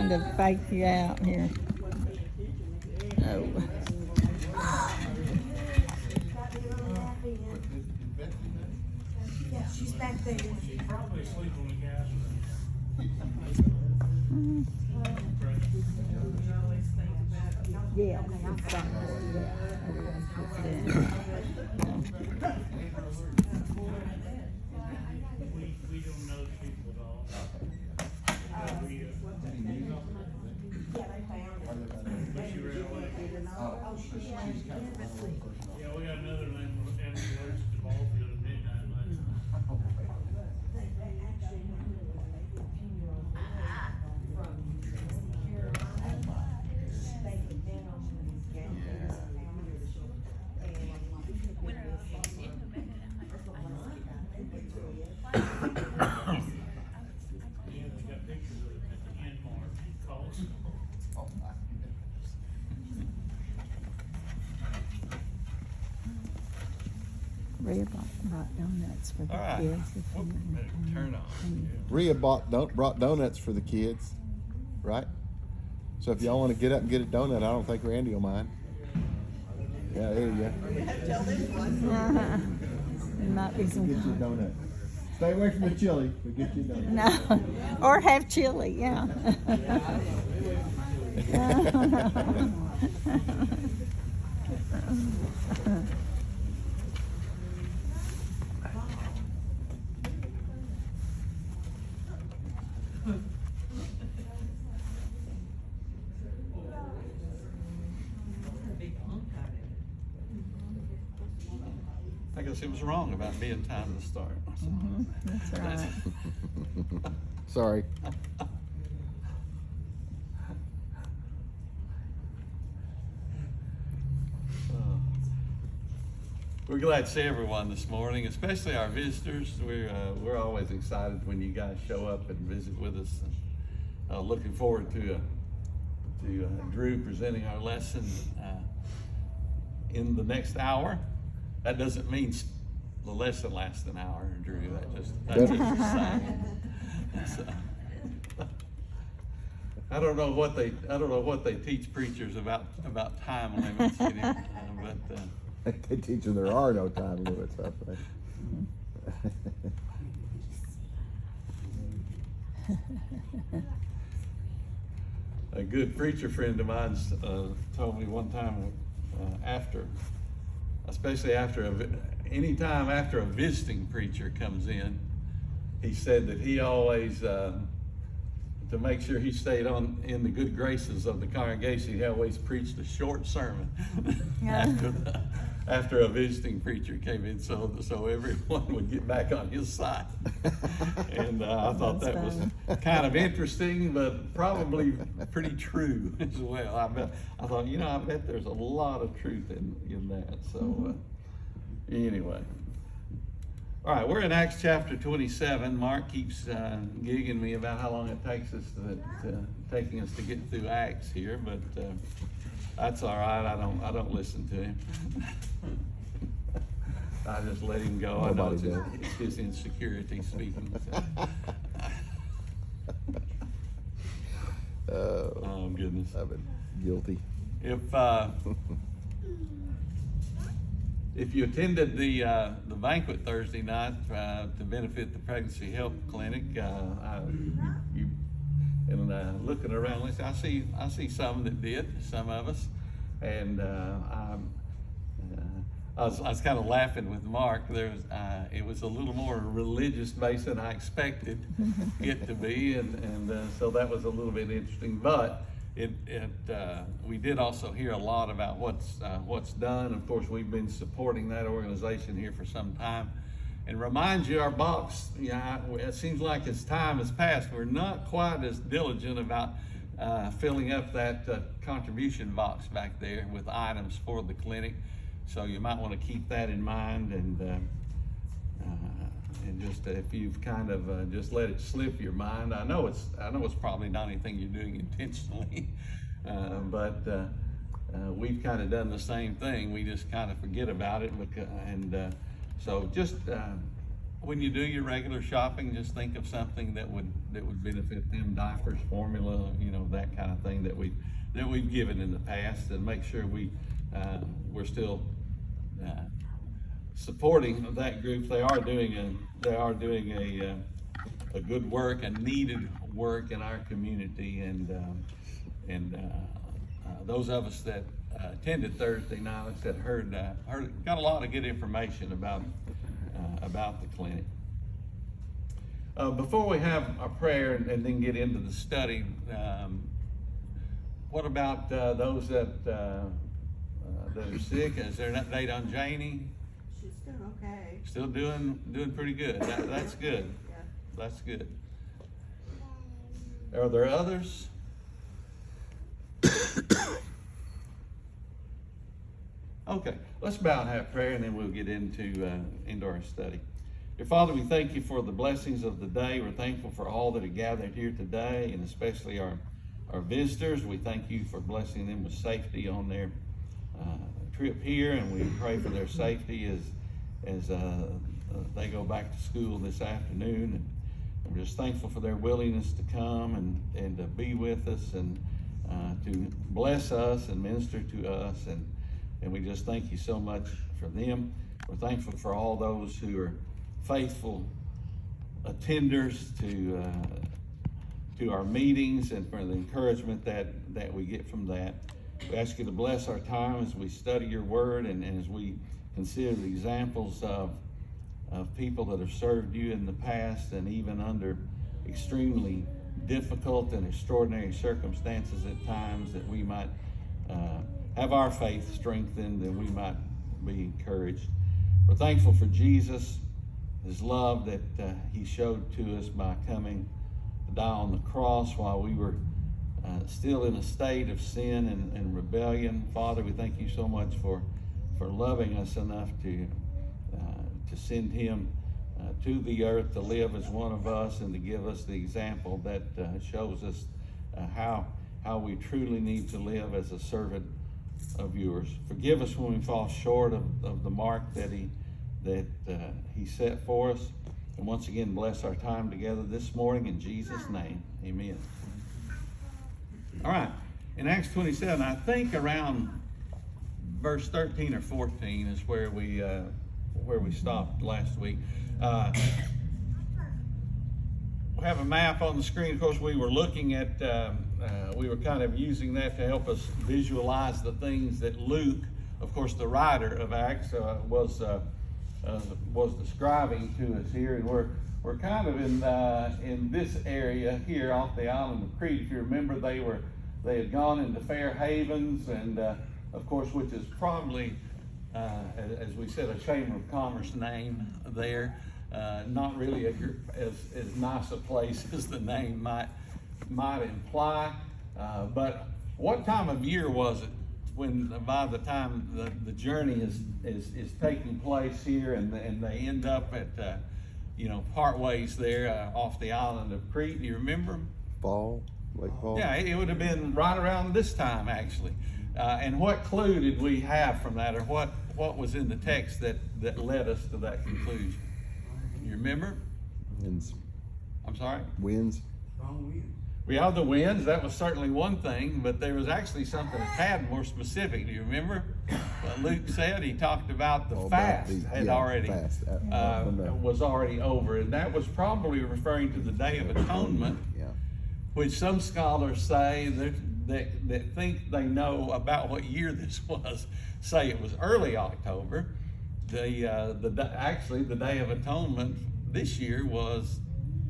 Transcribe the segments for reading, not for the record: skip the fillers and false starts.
trying to fake you out here. Oh. Yeah, she's back there. She's probably asleep on the gas. Yeah, I'm sorry. Yeah, everyone's just doing it. We don't know the people at all. But she ran away. Yeah, we got another ambulance to Ballfield at midnight last night. Yeah, they got pictures of it at the end mark. Calls. Rhea brought donuts for the All right. kids. If you Whoop, want better to come turn on. and- Rhea brought donuts for the kids, right? So if y'all want to get up and get a donut, I don't think Randy will mind. Yeah, there you go. Uh-huh. There might be some. Get you a donut. Stay away from the chili, but get you a donut. No, or have chili, yeah. I guess it was wrong about being time to start. That's right. Sorry. We're glad to see everyone this morning, especially our visitors. We're always excited when you guys show up and visit with us. And, looking forward to Drew presenting our lesson in the next hour. That doesn't mean the lesson lasts an hour, Drew. That's just a sign. So, I don't know what they teach preachers about time limits anymore, but. They teach them there are no time limits, I think. A good preacher friend of mine told me one time especially anytime after a visiting preacher comes in, he said that he always, to make sure he stayed in the good graces of the congregation, he always preached a short sermon after a visiting preacher came in, so everyone would get back on his side. And I thought that was kind of interesting, but probably pretty true as well. I thought, I bet there's a lot of truth in that. So anyway. All right, we're in Acts chapter 27. Mark keeps gigging me about how long it takes us taking us to get through Acts here, but that's all right. I don't listen to him. I just let him go. Nobody I know it's his insecurity speaking. So. Oh goodness! I've been guilty. If you attended the banquet Thursday night to benefit the Pregnancy Help Clinic, looking around, I see some that did, some of us, and I was kind of laughing with Mark. It was a little more religious based than I expected it to be, and so that was a little bit interesting. But we did also hear a lot about what's done. Of course, we've been supporting that organization here for some time, and remind you, our box. It seems like as time has passed, we're not quite as diligent about filling up that contribution box back there with items for the clinic. So you might want to keep that in mind, and just if you've kind of just let it slip your mind. I know it's probably not anything you're doing intentionally, but we've kind of done the same thing. We just kind of forget about it, so just when you do your regular shopping, just think of something that would benefit them, diapers, formula, that kind of thing that we've given in the past, and make sure we're still supporting that group. They are doing a good work, a needed work in our community, and those of us that attended Thursday night that heard got a lot of good information about the clinic. Before we have our prayer and then get into the study, what about those that are sick? Is there an update on Janie? She's doing okay. Still doing pretty good. That's good. Yeah. That's good. Are there others? Okay, let's bow and have prayer, and then we'll get into our study. Dear Father, we thank you for the blessings of the day. We're thankful for all that are gathered here today, and especially our visitors. We thank you for blessing them with safety on their trip here, and we pray for their safety as they go back to school this afternoon. And we're just thankful for their willingness to come and to be with us and to bless us and minister to us. And we just thank you so much for them. We're thankful for all those who are faithful attenders to our meetings and for the encouragement that we get from that. We ask you to bless our time as we study your word and as we consider the examples of people that have served you in the past, and even under extremely difficult and extraordinary circumstances at times, that we might have our faith strengthened and we might be encouraged. We're thankful for Jesus, his love that he showed to us by coming to die on the cross while we were still in a state of sin and rebellion. Father, we thank you so much for loving us enough to send him to the earth to live as one of us and to give us the example that shows us how we truly need to live as a servant of yours. Forgive us when we fall short of the mark that he set for us. And once again, bless our time together this morning in Jesus' name. Amen. All right. In Acts 27, I think around verse 13 or 14 is where we stopped last week. We have a map on the screen. Of course, we were looking at, we were kind of using that to help us visualize the things that Luke, of course, the writer of Acts, was describing to us here. And we're kind of in this area here off the island of Crete. If you remember, they had gone into Fair Havens, and of course, which is probably, as we said, a Chamber of Commerce name there. Not really as nice a place as the name might imply. But what time of year was it when, by the time the journey is taking place here, and they end up at part ways there off the island of Crete? Do you remember? Lake Fall. Yeah, it would have been right around this time, actually. And what clue did we have from that, or what was in the text that led us to that conclusion? You remember? Winds. I'm sorry? Winds. We have the winds. That was certainly one thing, but there was actually something a tad more specific. Do you remember what Luke said? He talked about the fast was already over, and that was probably referring to the Day of Atonement, which some scholars say that think they know about what year this was. Say it was early October. Actually, the Day of Atonement this year was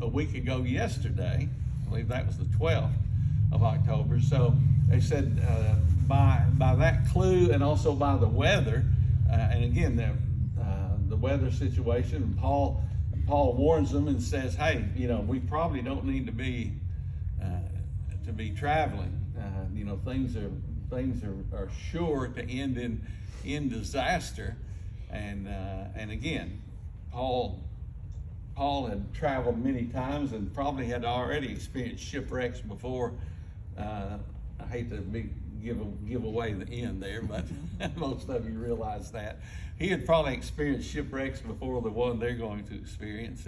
a week ago yesterday. I believe that was the 12th of October. So they said by that clue, and also by the weather, and again the weather situation. Paul warns them and says, "Hey, we probably don't need to be traveling. Things are sure to end in disaster." And again, Paul had traveled many times and probably had already experienced shipwrecks before. I hate to give away the end there, but most of you realize that. He had probably experienced shipwrecks before the one they're going to experience,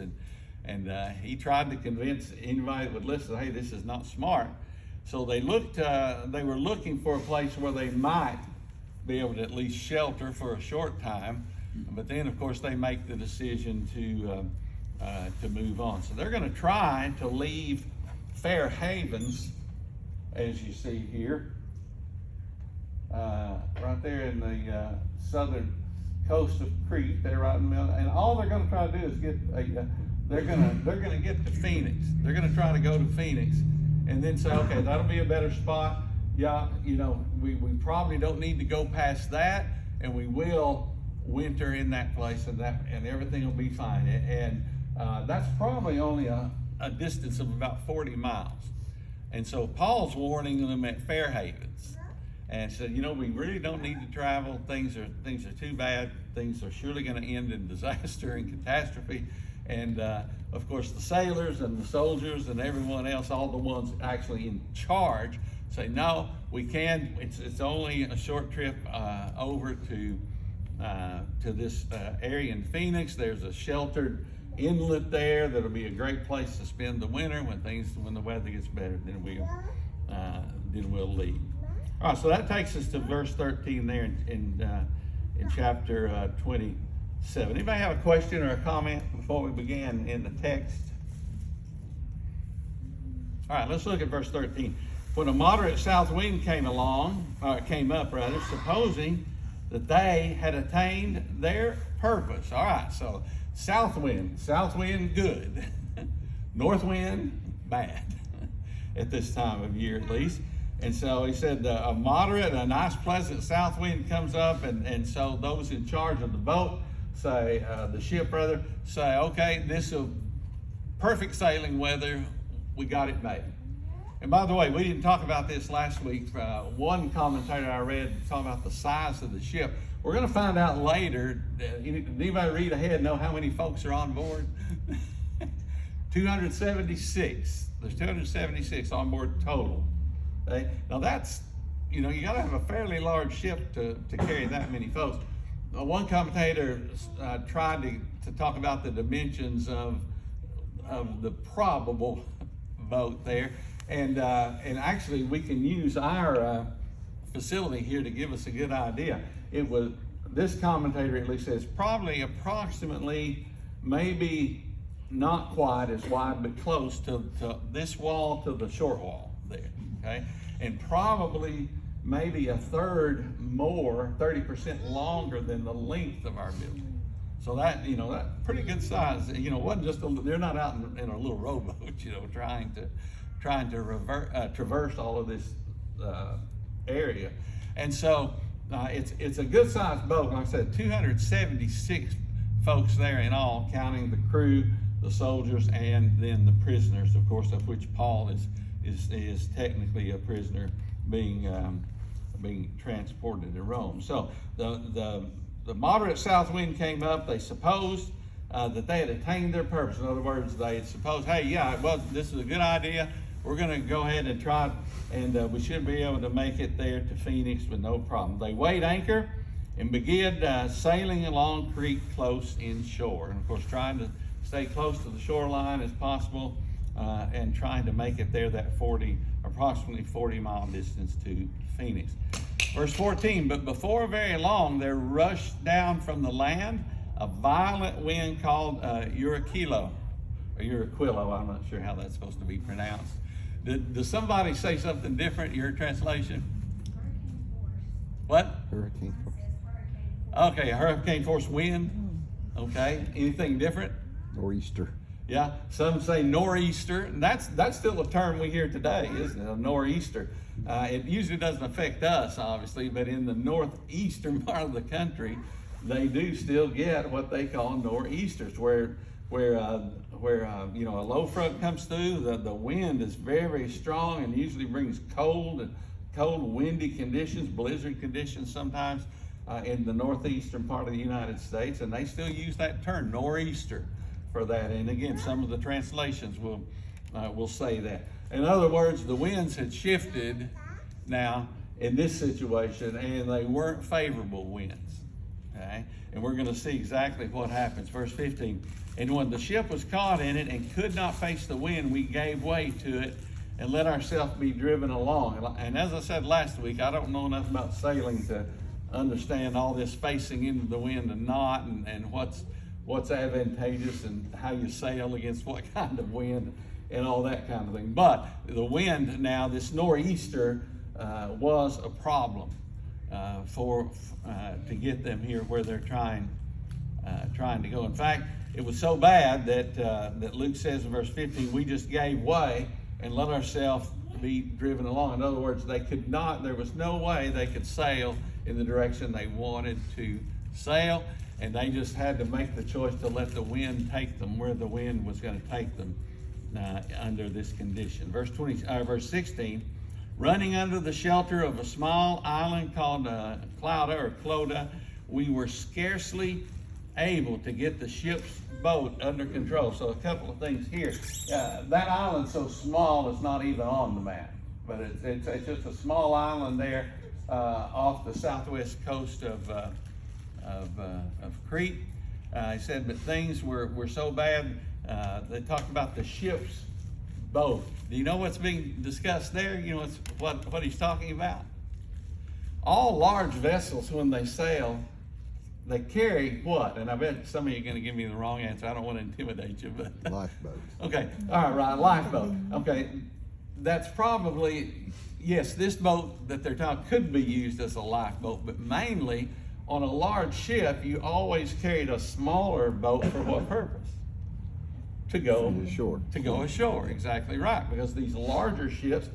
and he tried to convince anybody that would listen, hey, this is not smart. So they were looking for a place where they might be able to at least shelter for a short time, but then of course they make the decision to move on. So they're going to try to leave Fair Havens, as you see here, right there in the southern coast of Crete. They're right in the middle, and all they're going to try to do is they're going to get to Phoenix. They're going to try to go to Phoenix, and then say, okay, that'll be a better spot. Yeah, you know, we probably don't need to go past that, and we will winter in that place, and everything will be fine. And that's probably only a distance of about 40 miles. And so Paul's warning them at Fair Havens, and said, you know, we really don't need to travel. Things are too bad. Things are surely going to end in disaster and catastrophe. And of course, the sailors and the soldiers and everyone else, all the ones actually in charge, say, no, we can. It's only a short trip over to this area in Phoenix. There's a sheltered inlet there that'll be a great place to spend the winter. When the weather gets better, then we'll leave. All right, so that takes us to verse 13 there in chapter 27. Anybody have a question or a comment before we begin in the text? All right, let's look at verse 13. When a moderate south wind came up, supposing that they had attained their purpose. All right, so south wind, good. North wind, bad, at this time of year at least. And so he said a moderate, a nice pleasant south wind comes up, and so those in charge of the boat say, the ship rather, say, okay, this is perfect sailing weather, we got it made. And by the way, we didn't talk about this last week. One commentator I read talking about the size of the ship. We're going to find out later. Did anybody read ahead and know how many folks are on board? 276. There's 276 on board total. Okay? Now that's, you know, you got to have a fairly large ship to carry that many folks. One commentator tried to talk about the dimensions of the probable boat there. And actually, we can use our facility here to give us a good idea. This commentator at least says probably approximately, maybe not quite as wide, but close to this wall to the short wall there, okay? And probably maybe a third more, 30% longer than the length of our building. So that, you know, that pretty good size. You know, it wasn't just they're not out in a little rowboat, you know, trying to traverse all of this area. And so it's a good sized boat. Like I said, 276 folks there in all, counting the crew, the soldiers, and then the prisoners, of course, of which Paul is technically a prisoner being transported to Rome. So the moderate south wind came up. They supposed that they had attained their purpose. In other words, they had supposed, hey, yeah, well, this is a good idea. We're going to go ahead and try, and we should be able to make it there to Phoenix with no problem. They weighed anchor and began sailing along Crete close inshore. And of course, trying to stay close to the shoreline as possible and trying to make it there that approximately 40-mile distance to Phoenix. Verse 14, but before very long, there rushed down from the land a violent wind called Eurykilo, or Eurykilo, I'm not sure how that's supposed to be pronounced. Does somebody say something different, your translation? What? Hurricane force. Okay, a hurricane force wind. Okay, anything different? Nor'easter. Yeah, some say nor'easter, and that's still a term we hear today, isn't it? A nor'easter. It usually doesn't affect us, obviously, but in the northeastern part of the country, they do still get what they call nor'easters, where you know, a low front comes through, the wind is very, very strong and usually brings cold, windy conditions, blizzard conditions sometimes in the northeastern part of the United States, and they still use that term, nor'easter, for that. And again, some of the translations will say that. In other words, the winds had shifted now, in this situation, and they weren't favorable winds. Okay? And we're going to see exactly what happens. Verse 15, and when the ship was caught in it and could not face the wind, we gave way to it and let ourselves be driven along. And as I said last week, I don't know enough about sailing to understand all this facing into the wind and not, and what's advantageous and how you sail against what kind of wind and all that kind of thing. But the wind now, this nor'easter, was a problem to get them here where they're trying to go. In fact, it was so bad that Luke says in verse 15, we just gave way and let ourselves be driven along. In other words, there was no way they could sail in the direction they wanted to sail, and they just had to make the choice to let the wind take them where the wind was going to take them under this condition. Verse 16, running under the shelter of a small island called Clauda, we were scarcely able to get the ship's boat under control. So a couple of things here. That island's so small it's not even on the map, but it's just a small island there off the southwest coast of Crete. He said, but things were so bad. They talked about the ship's boat. Do you know what's being discussed there? You know what he's talking about? All large vessels, when they sail, they carry what? And I bet some of you are going to give me the wrong answer. I don't want to intimidate you, but Lifeboats. Okay, all right, lifeboat. Okay, that's probably, yes, this boat that they're talking could be used as a lifeboat, but mainly on a large ship, you always carried a smaller boat for what purpose? To go ashore. To go ashore, exactly right, because these larger ships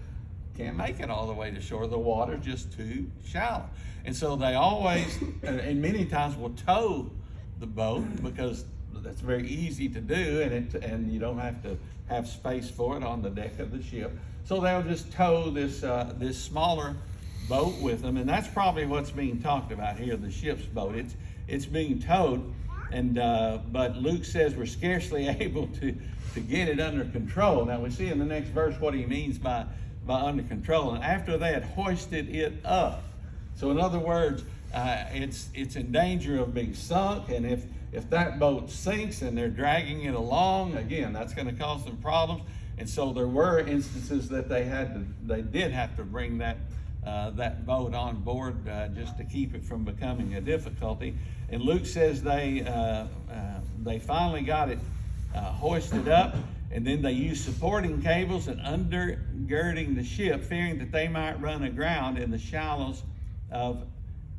can't make it all the way to shore. The water's just too shallow. And so they always, and many times will tow the boat because that's very easy to do, and you don't have to have space for it on the deck of the ship. So they'll just tow this smaller boat with them, and that's probably what's being talked about here, the ship's boat. It's being towed, and but Luke says we're scarcely able to get it under control. Now we see in the next verse what he means by under control. And after they had hoisted it up, so in other words, it's in danger of being sunk, and if that boat sinks and they're dragging it along, again, that's going to cause some problems. And so there were instances that they did have to bring that boat on board just to keep it from becoming a difficulty. And Luke says they finally got it hoisted up, and then they used supporting cables and undergirding the ship, fearing that they might run aground in the shallows of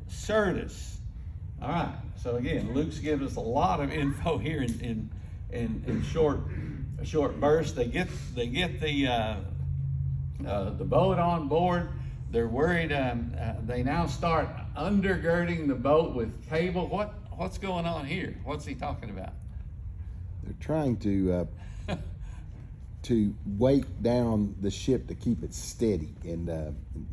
Syrtis. All right. So again, Luke's given us a lot of info here in short bursts. They get the boat on board. They're worried. They now start undergirding the boat with cable. What's going on here? What's he talking about? They're trying to weight down the ship to keep it steady and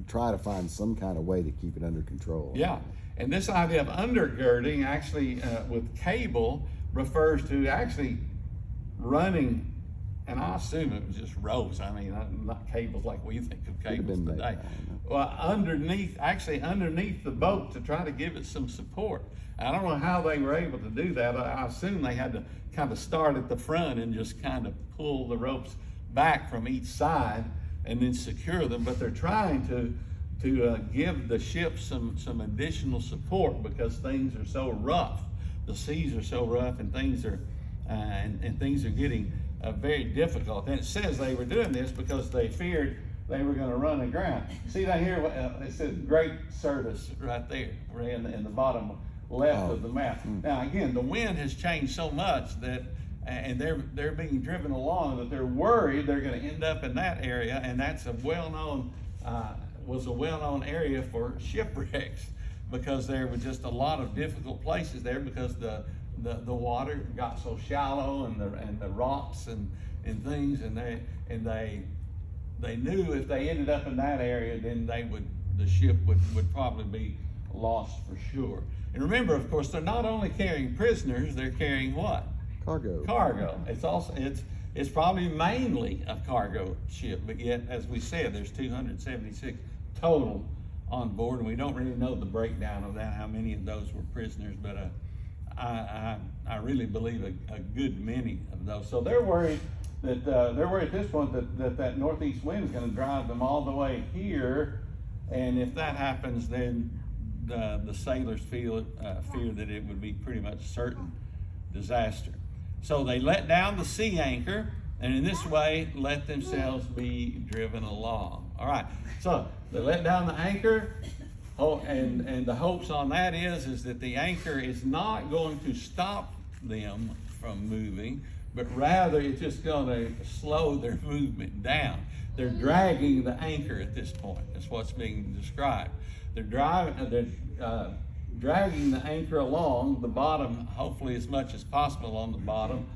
try to find some kind of way to keep it under control. Yeah, and this idea of undergirding actually with cable refers to actually running, and I assume it was just ropes. I mean, not cables like we think of cables today. Well, underneath the boat to try to give it some support. I don't know how they were able to do that. I assume they had to kind of start at the front and just kind of pull the ropes back from each side and then secure them. But they're trying to give the ship some additional support because things are so rough. The seas are so rough, and things are getting very difficult. And it says they were doing this because they feared they were going to run aground. See that here? It says Great Syrtis right there, right in the bottom left of the map. Now again, the wind has changed so much that, and they're being driven along, that they're worried they're going to end up in that area, and that's was a well-known area for shipwrecks because there was just a lot of difficult places there because the water got so shallow and the rocks and things, and they knew if they ended up in that area, then the ship would probably be lost for sure. And remember, of course, they're not only carrying prisoners, they're carrying what? Cargo. It's probably mainly a cargo ship, but yet, as we said, there's 276 total on board, and we don't really know the breakdown of that, how many of those were prisoners, but I really believe a good many of those. So they're worried that they're worried at this point that northeast wind is going to drive them all the way here, and if that happens, then the sailors fear that it would be pretty much certain disaster. So they let down the sea anchor, and in this way let themselves be driven along. All right, so they let down the anchor, and the hopes on that is that the anchor is not going to stop them from moving, but rather it's just going to slow their movement down. They're dragging the anchor at this point. That's what's being described. They're dragging the anchor along the bottom, hopefully as much as possible on the bottom,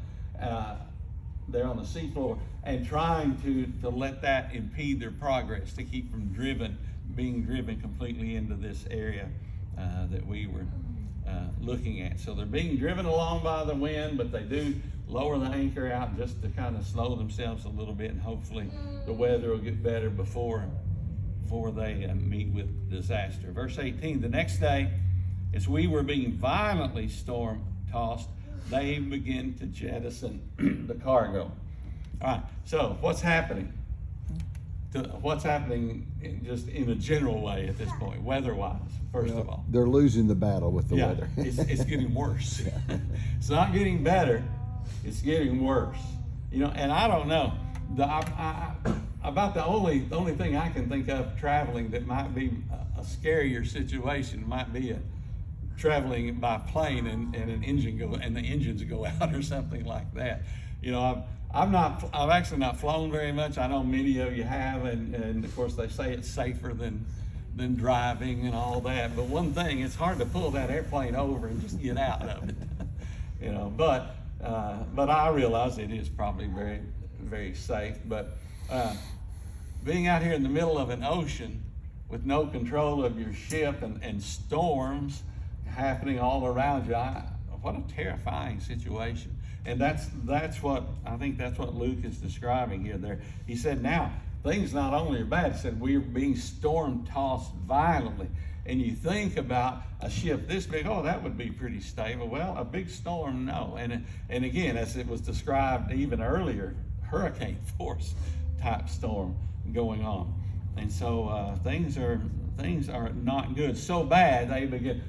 there on the seafloor, and trying to let that impede their progress, to keep from being driven completely into this area that we were looking at. So they're being driven along by the wind, but they do lower the anchor out just to kind of slow themselves a little bit, and hopefully the weather will get better before they meet with disaster. Verse 18, the next day, as we were being violently storm-tossed, they begin to jettison the cargo. All right, so what's happening? What's happening just in a general way at this point, weather-wise, first of all? They're losing the battle with the weather. it's getting worse. It's not getting better, it's getting worse. You know, and I don't know. About the only thing I can think of traveling that might be a scarier situation might be traveling by plane and the engines go out or something like that. You know, I've actually not flown very much. I know many of you have, and of course they say it's safer than driving and all that. But one thing, it's hard to pull that airplane over and just get out of it. You know, but I realize it is probably very, very safe. But being out here in the middle of an ocean with no control of your ship and storms happening all around you, what a terrifying situation. And that's what I think that's what Luke is describing here. There, he said, now things not only are bad, he said we're being storm tossed violently. And you think about a ship this big, oh, that would be pretty stable. Well, a big storm, no. And again, as it was described even earlier, hurricane force type storm going on. And so things are not good. So bad they begin.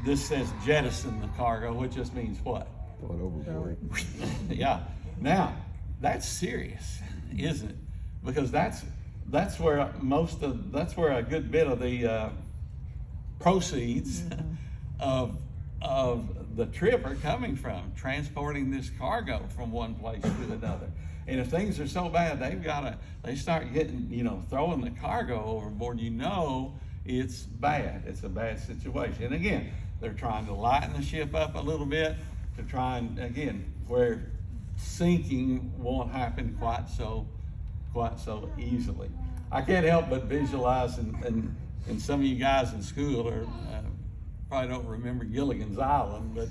This says jettison the cargo, which just means what? Throw it overboard. Yeah. Now that's serious, isn't it? Because that's where a good bit of the proceeds of the trip are coming from, transporting this cargo from one place to another. And if things are so bad, they start getting, throwing the cargo overboard, it's bad. It's a bad situation. And again, they're trying to lighten the ship up a little bit to try and, again, where sinking won't happen quite so easily. I can't help but visualize, and some of you guys in school probably don't remember Gilligan's Island, but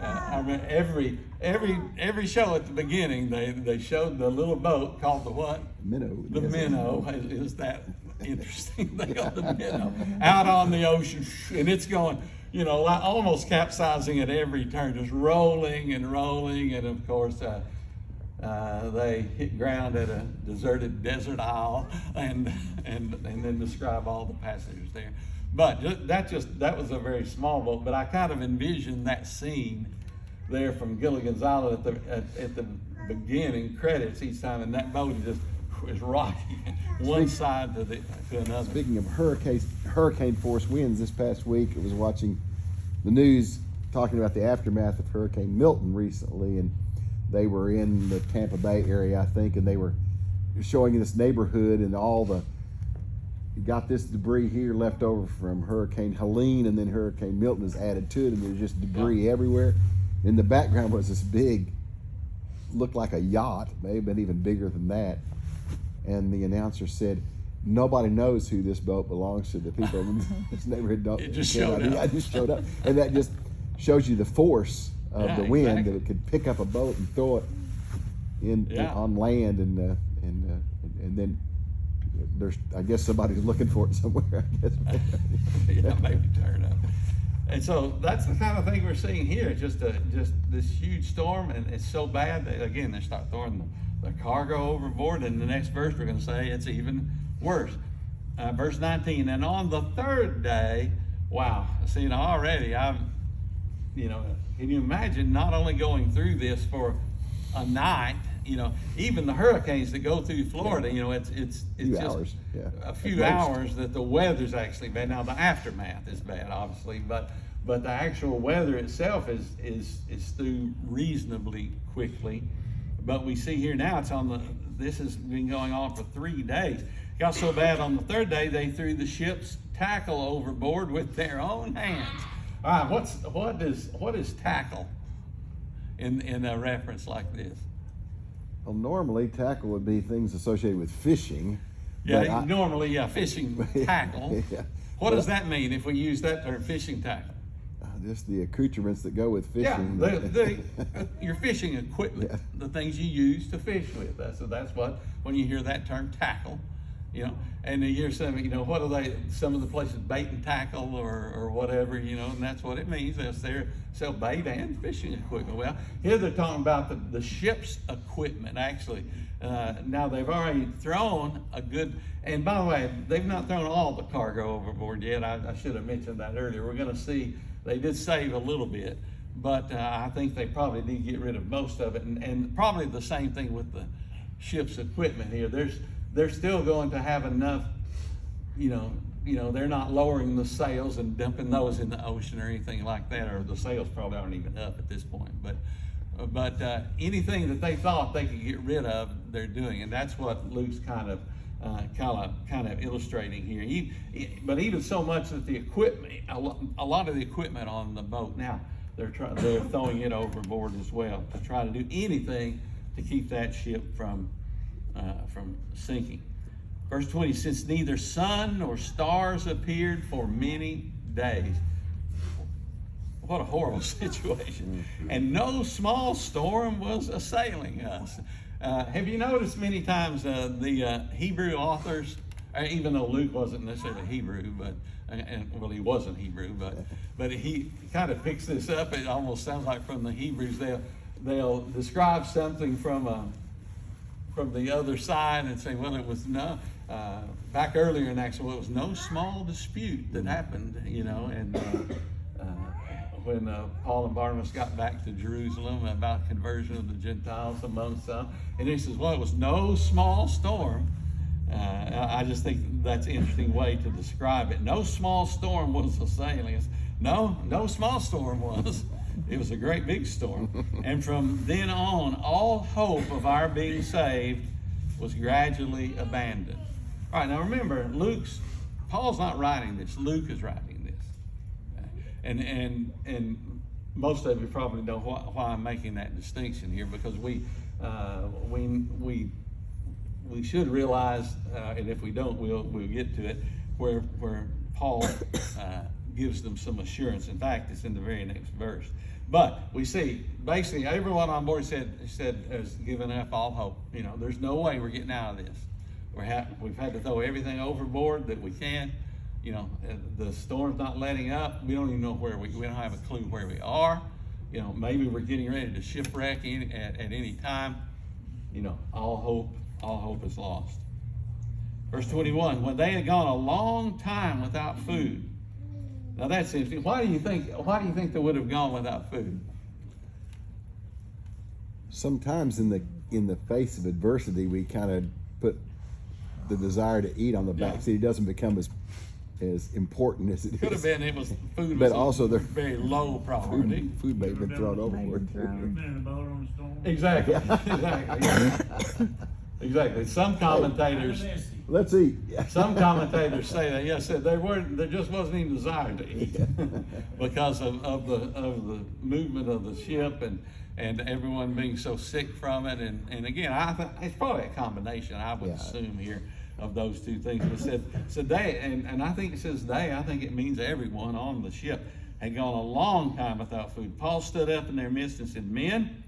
I remember every show at the beginning they showed the little boat called the what? Minnow. The minnow. Is that interesting? They got the minnow out on the ocean, and it's going, almost capsizing at every turn, just rolling, and of course they hit ground at a deserted desert isle, and then describe all the passengers there. But that was a very small boat. But I kind of envisioned that scene there from Gilligan's Island at the beginning credits each time, and that boat is rocking one side to another. Speaking of hurricane force winds, this past week I was watching the news talking about the aftermath of Hurricane Milton recently, and they were in the Tampa Bay area, I think, and they were showing this neighborhood and you got this debris here left over from Hurricane Helene, and then Hurricane Milton is added to it, and there's just debris everywhere. In the background was this big, looked like a yacht, may have been even bigger than that. And the announcer said, nobody knows who this boat belongs to. The people in this neighborhood don't. It just showed up. Yeah, it just showed up. And that just shows you the force of the wind, exactly. that it could pick up a boat and throw it on land, and then I guess somebody's looking for it somewhere, I guess. Yeah, maybe turn up. And so that's the kind of thing we're seeing here. Just this huge storm, and it's so bad that again they start throwing the cargo overboard. And the next verse we're going to say it's even worse. Verse 19. And on the third day, wow. See, now already can you imagine not only going through this for a night? Even the hurricanes that go through Florida, it's just hours, a few hours that the weather's actually bad. Now the aftermath is bad, obviously, but the actual weather itself is through reasonably quickly. But we see here now this has been going on for 3 days. It got so bad on the third day they threw the ship's tackle overboard with their own hands. All right, what is tackle in a reference like this? Well, normally tackle would be things associated with fishing. Yeah, normally, fishing tackle. Yeah. What does that mean if we use that term, fishing tackle? Just the accoutrements that go with fishing. Yeah, your fishing equipment, Yeah. the things you use to fish with. That's what, when you hear that term tackle, and you hear some, what are they, some of the places, bait and tackle or whatever, and that's what it means. They sell bait and fishing equipment. Well, here they're talking about the ship's equipment, actually. Now they've already thrown a good, and by the way, they've not thrown all the cargo overboard yet. I should have mentioned that earlier. We're going to see, they did save a little bit, but I think they probably need to get rid of most of it. And probably the same thing with the ship's equipment here. They're still going to have enough, they're not lowering the sails and dumping those in the ocean or anything like that, or the sails probably aren't even up at this point. But anything that they thought they could get rid of, they're doing, and that's what Luke's kind of illustrating here. But even so much that the equipment, a lot of the equipment on the boat now, they're throwing it overboard as well to try to do anything to keep that ship from sinking. Verse 20, since neither sun nor stars appeared for many days. What a horrible situation. And no small storm was assailing us. Have you noticed many times the Hebrew authors, even though Luke wasn't necessarily Hebrew, well, he wasn't Hebrew, but he kind of picks this up. It almost sounds like from the Hebrews, they'll describe something from the other side and say, well, it was back earlier in Acts, well, it was no small dispute that happened, and when Paul and Barnabas got back to Jerusalem about conversion of the Gentiles among some, and he says, well, it was no small storm. I just think that's an interesting way to describe it. No small storm was assailing us. No small storm was. It was a great big storm. And from then on, all hope of our being saved was gradually abandoned. All right, now remember, Paul's not writing this. Luke is writing this. And most of you probably know why I'm making that distinction here, because we should realize, and if we don't, we'll get to it, where Paul gives them some assurance. In fact, it's in the very next verse. But we see, basically, everyone on board said has given up all hope. There's no way we're getting out of this. We've had to throw everything overboard that we can. The storm's not letting up. We don't even know where we don't have a clue where we are. Maybe we're getting ready to shipwreck at any time. All hope is lost. Verse 21, when they had gone a long time without food. Now that's interesting. Why do you think they would have gone without food? Sometimes in the face of adversity, we kind of put the desire to eat on the back seat. It doesn't become as important as it Could is. have been food But was also they're very low priority. Food may have been thrown overboard. Been in a boat on the storm. Exactly. Exactly. Some commentators Let's eat. Some commentators say that, yes, there just wasn't even desire to eat because of the movement of the ship and everyone being so sick from it. And again, I think it's probably a combination, I would assume here, of those two things. But said they, and I think it says they, I think it means everyone on the ship had gone a long time without food. Paul stood up in their midst and said, men,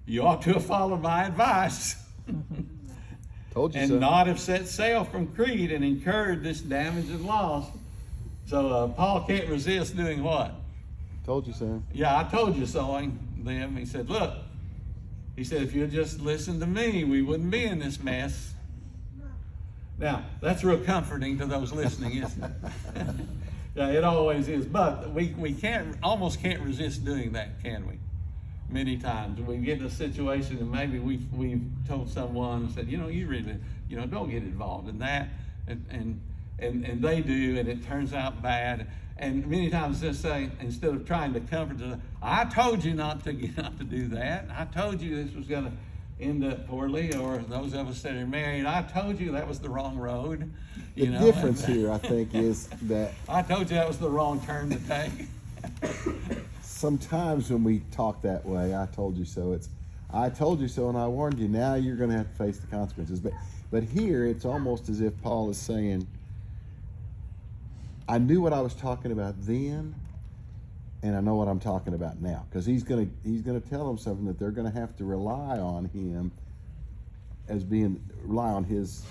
you ought to have followed my advice. Told you and so. not have set sail from Crete and incurred this damage and loss. So Paul can't resist doing what? Told you so. Yeah, I told you so. Them. He said, look, he said, if you'd just listen to me, we wouldn't be in this mess. Now, that's real comforting to those listening, isn't it? Yeah, it always is. But we almost can't resist doing that, can we? Many times we get in a situation and maybe we've told someone and said, you really, don't get involved in that, and they do, and it turns out bad. And many times just say, instead of trying to comfort them, I told you not to do that. I told you this was going to end up poorly. Or those of us that are married, I told you that was the wrong road. The difference here, I think, is that I told you that was the wrong turn to take. sometimes when we talk that way, I told you so. It's I told you so, and I warned you. Now you're going to have to face the consequences. But here, it's almost as if Paul is saying, I knew what I was talking about then, and I know what I'm talking about now. Because he's gonna tell them something that they're gonna have to rely on him rely on his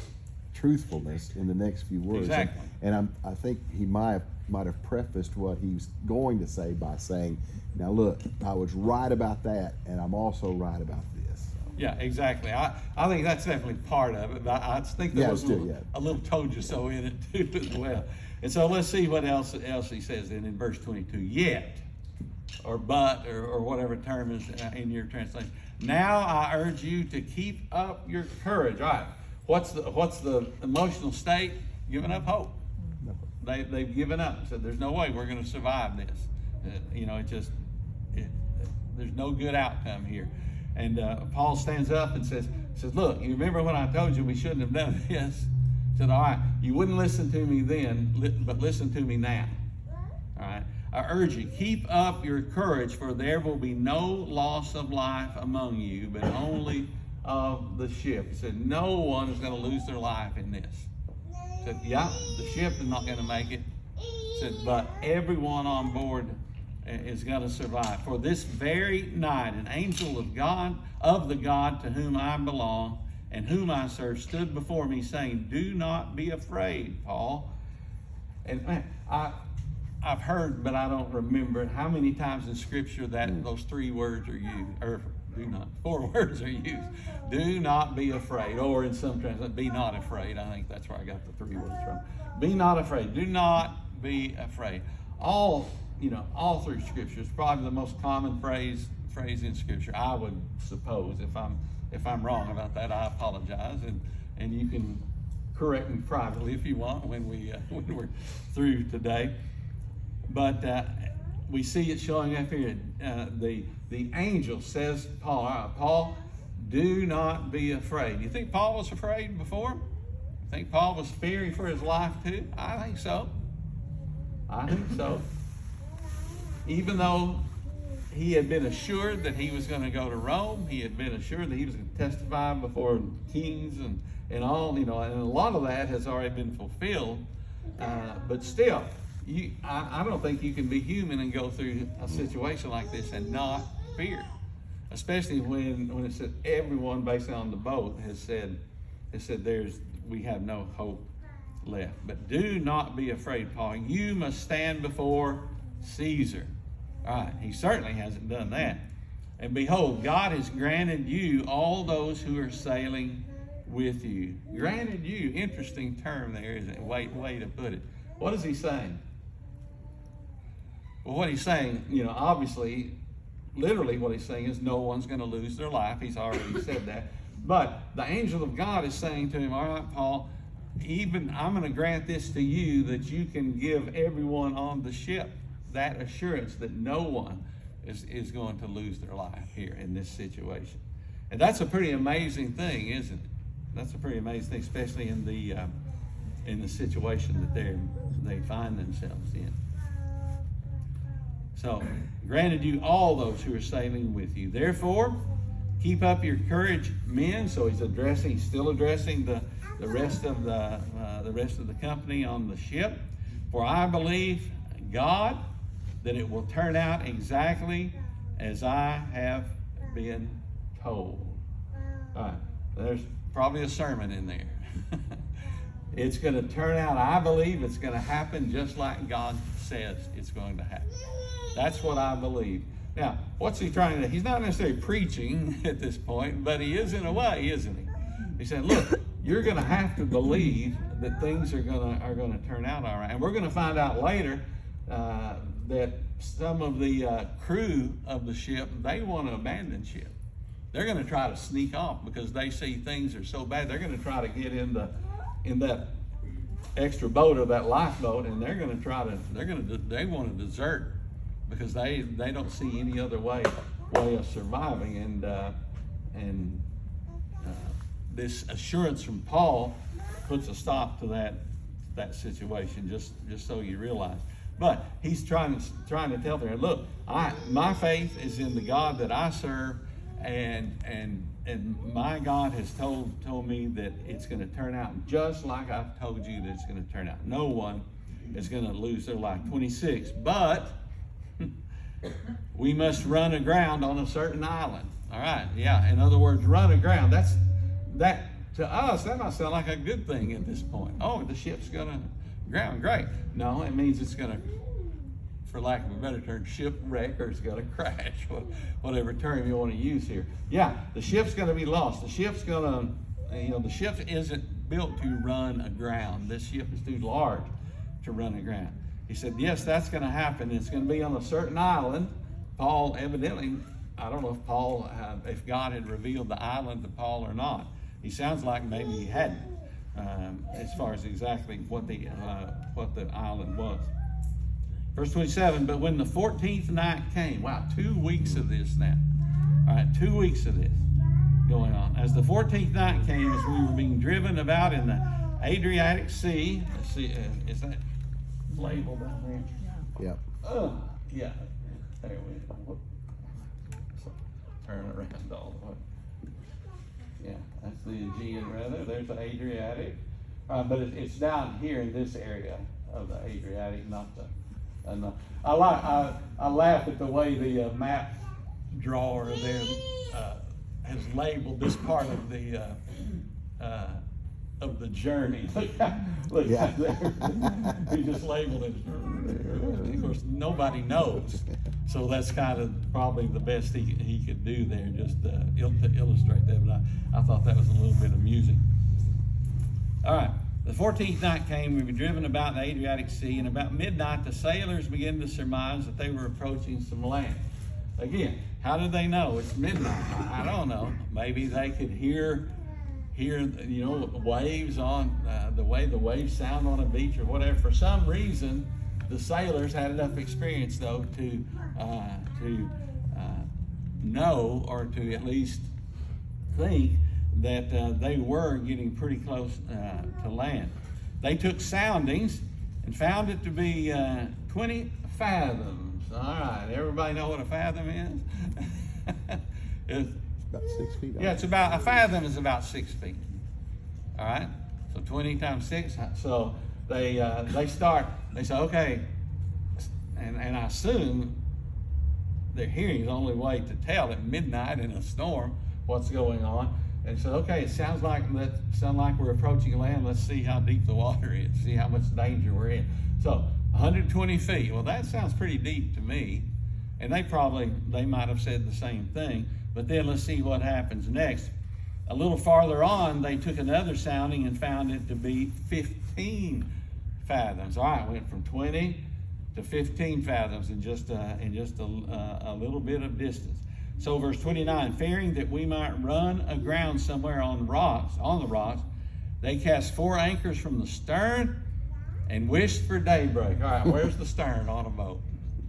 truthfulness in the next few words. Exactly. And I think he might have prefaced what he's going to say by saying, now look, I was right about that, and I'm also right about this. So. Yeah, exactly. I think that's definitely part of it. But I think there was a little told you so in it too as well. And so let's see what else he says then in verse 22. Yet, or but, or whatever term is in your translation. Now I urge you to keep up your courage. All right. What's the emotional state? Giving up hope. No. They've given up. Said there's no way we're going to survive this. There's no good outcome here. And Paul stands up and says, look, you remember when I told you we shouldn't have done this? He said, all right, you wouldn't listen to me then, but listen to me now. All right. I urge you, keep up your courage, for there will be no loss of life among you, but only of the ship. He said, no one is going to lose their life in this. He said, yeah, the ship is not going to make it. He said, but everyone on board is going to survive. For this very night, an angel of the God to whom I belong and whom I serve stood before me, saying, do not be afraid, Paul. And man, I've heard, but I don't remember how many times in Scripture that those 3 words are used, or 4 words are used. Do not be afraid, or in some translations, be not afraid. I think that's where I got the 3 words from. Be not afraid. Do not be afraid. All through Scripture, it's probably the most common phrase in Scripture. I would suppose. If I'm wrong about that, I apologize, and you can correct me privately if you want when we're through today. But we see it showing up here. The angel says, Paul, do not be afraid. You think Paul was afraid before? You think Paul was fearing for his life too? I think so. Even though he had been assured that he was going to go to Rome, he had been assured that he was going to testify before kings and all, and a lot of that has already been fulfilled. But still, I don't think you can be human and go through a situation like this and not fear, especially when it said everyone basically on the boat has said we have no hope left. But do not be afraid, Paul. You must stand before Caesar. All right, he certainly hasn't done that. And behold, God has granted you all those who are sailing with you. Granted you, interesting term there, isn't it? Way to put it. What is he saying? Well, what he's saying, obviously, literally what he's saying is no one's going to lose their life. He's already said that. But the angel of God is saying to him, all right, Paul, even I'm going to grant this to you that you can give everyone on the ship that assurance that no one is going to lose their life here in this situation. And that's a pretty amazing thing, isn't it? That's a pretty amazing thing, especially in the situation that they find themselves in. So, granted you all those who are sailing with you. Therefore, keep up your courage, men. So he's still addressing the rest of the company on the ship. For I believe God that it will turn out exactly as I have been told. All right, there's probably a sermon in there. It's going to turn out, I believe it's going to happen just like God says it's going to happen. That's what I believe. Now, what's he trying to do? He's not necessarily preaching at this point, but he is in a way, isn't he? He said, look, you're going to have to believe that things are going to turn out all right. And we're going to find out later that some of the crew of the ship, they want to abandon ship. They're going to try to sneak off because they see things are so bad. They're going to try to get in that extra boat or that lifeboat, and they want to desert because they don't see any other way of surviving. And this assurance from Paul puts a stop to that situation, just so you realize. But he's trying to tell them, look, my faith is in the God that I serve, and my God has told me that it's going to turn out just like I've told you that it's going to turn out. No one is going to lose their life. 26, but we must run aground on a certain island. All right, yeah. In other words, run aground. That to us, that might sound like a good thing at this point. Oh, the ship's going to ground. Great. No, it means it's going to, for lack of a better term, shipwreck, or it's going to crash, whatever term you want to use here. Yeah, the ship's going to be lost. The ship's going to, the ship isn't built to run aground. This ship is too large to run aground. He said, yes, that's going to happen. It's going to be on a certain island. Paul evidently, I don't know if God had revealed the island to Paul or not. He sounds like maybe he hadn't, as far as exactly what the island was. Verse 27, but when the 14th night came, wow, 2 weeks of this now. All right, 2 weeks of this going on. As the 14th night came, as we were being driven about in the Adriatic Sea, let's see, is that labeled down there? Yep. Oh, yeah. There we go. So, turn it around all the way. Yeah, that's the Aegean rather. There's the Adriatic. But it's down here in this area of the Adriatic, not the. And I laugh at the way the map drawer there has labeled this part of the journey. Look Yeah. out there. He just labeled it. Of course, nobody knows, so that's kind of probably the best he could do there, just to illustrate that. But I thought that was a little bit amusing. All right. The 14th night came, we were driven about the Adriatic Sea, and about midnight the sailors began to surmise that they were approaching some land. Again, how did they know it's midnight? I don't know. Maybe they could hear waves on the way the waves sound on a beach or whatever. For some reason, the sailors had enough experience though to know, or to at least think that they were getting pretty close to land. They took soundings and found it to be 20 fathoms. All right, everybody know what a fathom is? It's about 6 feet. Yeah, a fathom is about 6 feet. All right, so 20 times 6. So they say, okay, and I assume their hearing is the only way to tell at midnight in a storm what's going on. And so, okay, it sounds like we're approaching land. Let's see how deep the water is, see how much danger we're in. So 120 feet. Well, that sounds pretty deep to me. And they might have said the same thing. But then let's see what happens next. A little farther on, they took another sounding and found it to be 15 fathoms. All right, went from 20 to 15 fathoms in just a little bit of distance. So verse 29, fearing that we might run aground somewhere on the rocks, they cast 4 anchors from the stern and wished for daybreak. All right, where's the stern on a boat?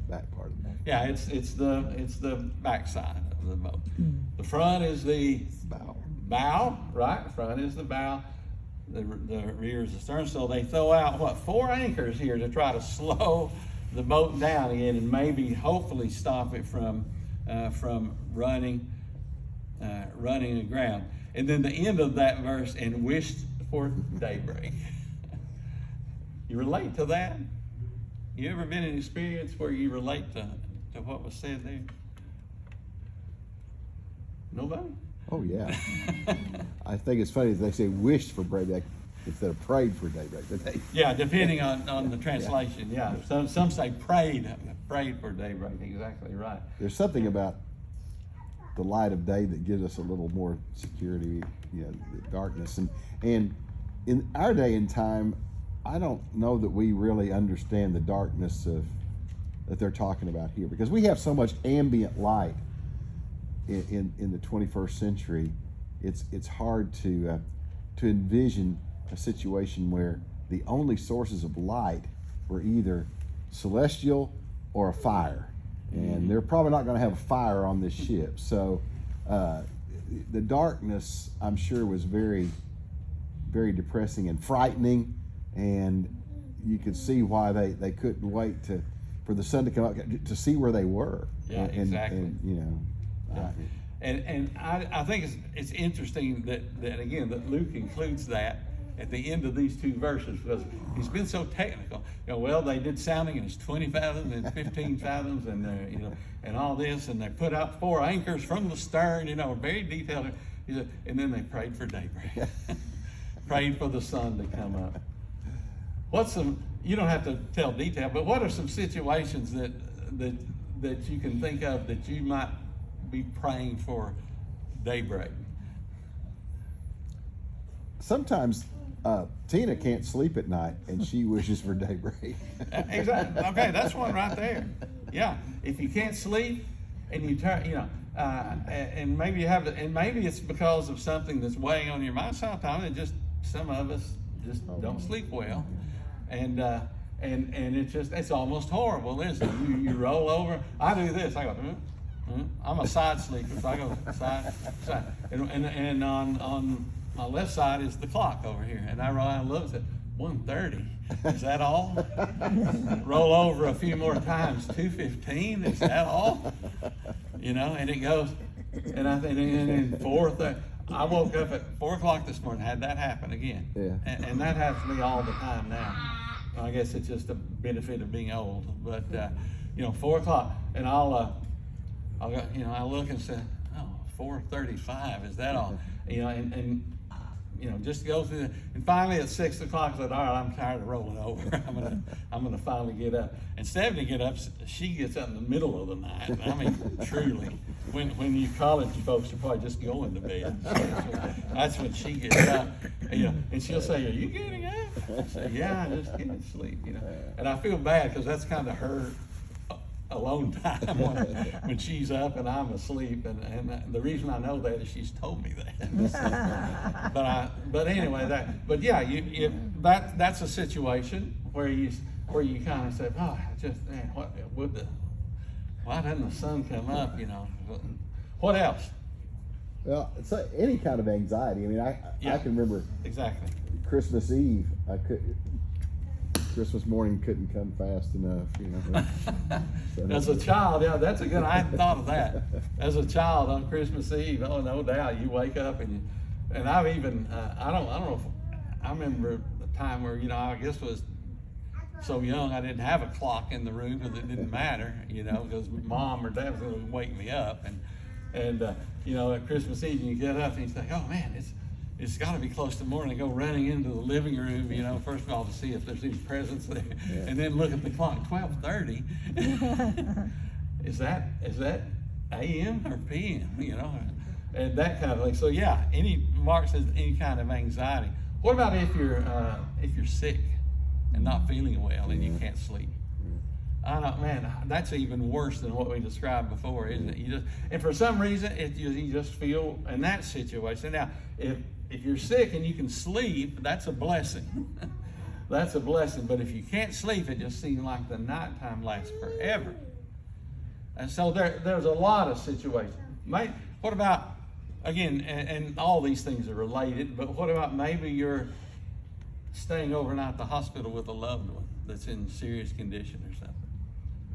Back part of the boat. Yeah, it's the backside of the boat. The front is the bow, right? The front is the bow. The rear is the stern. So they throw out 4 anchors here to try to slow the boat down again, and maybe hopefully stop it from running aground. And then the end of that verse, and wished for daybreak. You relate to that? You ever been in an experience where you relate to what was said there? Nobody? Oh yeah. I think it's funny that they say wished for daybreak instead of prayed for daybreak. But they, Yeah, depending on the translation, yeah. Some say prayed for daybreak, exactly right. there's something about the light of day that gives us a little more security, the darkness. And in our day and time, I don't know that we really understand the darkness that they're talking about here, because we have so much ambient light in the 21st century. It's hard to envision a situation where the only sources of light were either celestial or a fire, and they're probably not going to have a fire on this ship. So the darkness, I'm sure, was very, very depressing and frightening, and you could see why they couldn't wait for the sun to come up to see where they were. Yeah, exactly. And I think it's interesting that again that Luke includes that at the end of these two verses, because he's been so technical. Well, they did sounding and it's 20 fathoms and 15 fathoms and and all this, and they put out 4 anchors from the stern, very detailed. He said, and then they prayed for daybreak, prayed for the sun to come up. You don't have to tell detail, but what are some situations that you can think of that you might be praying for daybreak? sometimes Tina can't sleep at night, and she wishes for daybreak. Exactly. Okay, that's one right there. Yeah, if you can't sleep and you turn, and maybe you have, and maybe it's because of something that's weighing on your mind. Sometimes some of us just don't sleep well, and it's almost horrible, isn't it? You roll over. I do this. I go. I'm a side sleeper, so I go side, and on my left side is the clock over here, and I roll out and look at 1:30. Is that all? Roll over a few more times. 2:15. Is that all? And it goes, and I think, and then 4:30. I woke up at 4 o'clock this morning. Had that happen again? Yeah. And that happens to me all the time now. I guess it's just a benefit of being old, but 4 o'clock, and I look and say, 4:35, is that all? Just go through and finally at 6 o'clock I said, all right, I'm tired of rolling over. I'm gonna finally get up. And Stephanie she gets up in the middle of the night. I mean, truly, when you college folks are probably just going to bed. That's when she gets up. And she'll say, are you getting up? I say, yeah, I just can't sleep, And I feel bad because that's kind of her alone time when she's up and I'm asleep, and the reason I know that is she's told me that. But anyway, that's a situation where you kind of say, why doesn't the sun come up? What else? Well, it's any kind of anxiety. I mean, I can remember exactly Christmas Eve. Christmas morning couldn't come fast enough, So As a child, that's a good. I hadn't thought of that. As a child on Christmas Eve, no doubt, you wake up and I've even I don't know. I remember a time where I guess was so young I didn't have a clock in the room because it didn't matter, because mom or dad was going to wake me up, and at Christmas Eve you get up and you think, oh man, it's got to be close to morning. Go running into the living room, first of all to see if there's any presents there, and then look at the clock. 12:30. Is that a.m. or p.m.? And that kind of thing. So yeah, Mark says any kind of anxiety. What about if you're sick and not feeling well and you can't sleep? I know, man, that's even worse than what we described before, isn't it? And for some reason, you just feel in that situation. Now, if you're sick and you can sleep, that's a blessing. That's a blessing. But if you can't sleep, it just seems like the nighttime lasts forever. And so there's a lot of situations. What about, again, and all these things are related, but what about maybe you're staying overnight at the hospital with a loved one that's in serious condition or something?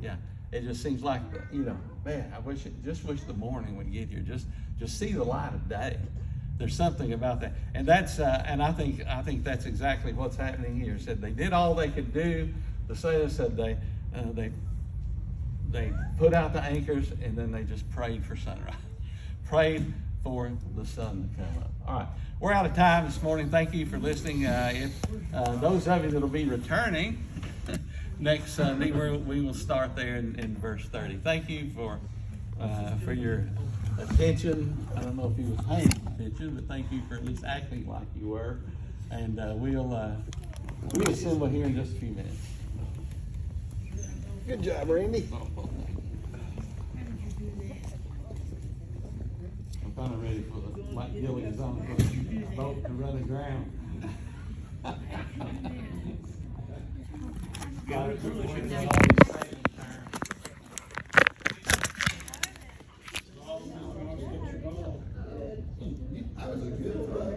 Yeah, it just seems like, man, I just wish the morning would get here. Just see the light of day. There's something about that, and that's and I think that's exactly what's happening here. It said they did all they could do. The sailor said they put out the anchors and then they just prayed for sunrise, prayed for the sun to come up. All right, we're out of time this morning. Thank you for listening. If those of you that'll be returning next Sunday, we will start there in verse 30. Thank you for your attention. I don't know if you were paying attention, but thank you for at least acting like you were. And we'll assemble here in just a few minutes. Good job, Randy. I'm kind of ready for the, like Gilly is on, for the boat to run aground. Got it. That was a good run.